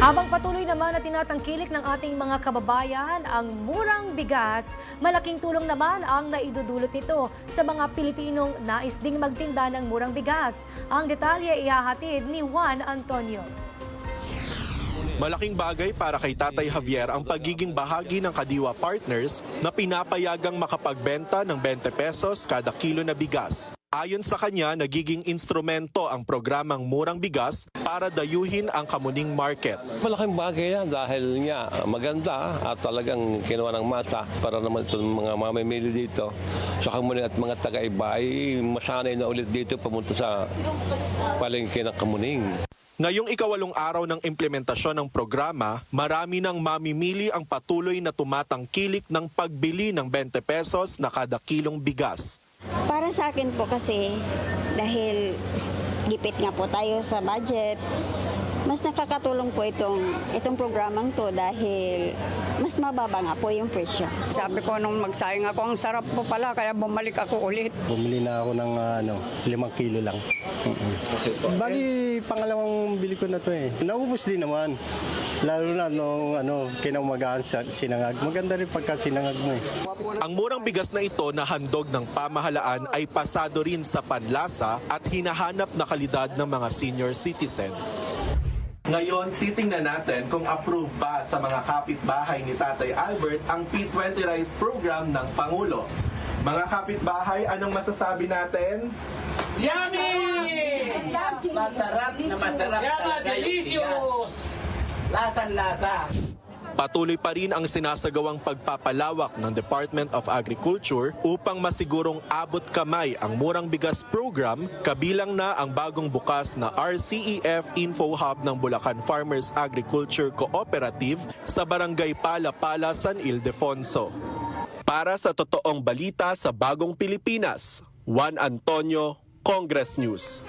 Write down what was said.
Habang patuloy naman na tinatangkilik ng ating mga kababayan ang murang bigas, malaking tulong naman ang naidudulot nito sa mga Pilipinong nais ding magtinda ng murang bigas. Ang detalye ihahatid ni Juan Antonio. Malaking bagay para kay Tatay Javier ang pagiging bahagi ng Kadiwa Partners na pinapayagang makapagbenta ng 20 pesos kada kilo na bigas. Ayon sa kanya, nagiging instrumento ang programang Murang Bigas para dayuhin ang kamuning market. Malaking bagay yan dahil nga maganda at talagang kinuha ng mata para naman itong mga mamimili dito sa kamuning at mga taga-iba ay masanay na ulit dito pumunta sa palengke ng kamuning. Ngayong ikawalong araw ng implementasyon ng programa, marami nang mamimili ang patuloy na tumatangkilik ng pagbili ng 20 pesos na kada kilong bigas. Para sa akin po kasi dahil gipit nga po tayo sa budget, mas nakakatulong po itong programang to dahil mas mababa nga po yung presyo. Sabi ko nung magsayang ako, ang sarap po pala, kaya bumalik ako ulit. Bumili na ako ng 5 kilo lang. Bali, pangalawang bili ko na to eh. Naubos din naman. Lalo na nung kinaumagaan sa sinangag. Maganda rin pagka sinangag mo eh. Ang murang bigas na ito na handog ng pamahalaan ay pasado rin sa panlasa at hinahanap na kalidad ng mga senior citizen. Ngayon, titingnan natin kung approve ba sa mga kapitbahay ni Tatay Albert ang P20 Rice Program ng Pangulo. Mga kapitbahay, anong masasabi natin? Yummy! Masarap na masarap talaga yung bigas. Lasang-lasa. Patuloy pa rin ang sinasagawang pagpapalawak ng Department of Agriculture upang masigurong abot kamay ang Murang Bigas Program, kabilang na ang bagong bukas na RCEF Info Hub ng Bulacan Farmers Agriculture Cooperative sa Barangay Palapala, San Ildefonso. Para sa totoong balita sa Bagong Pilipinas, Juan Antonio, Congress News.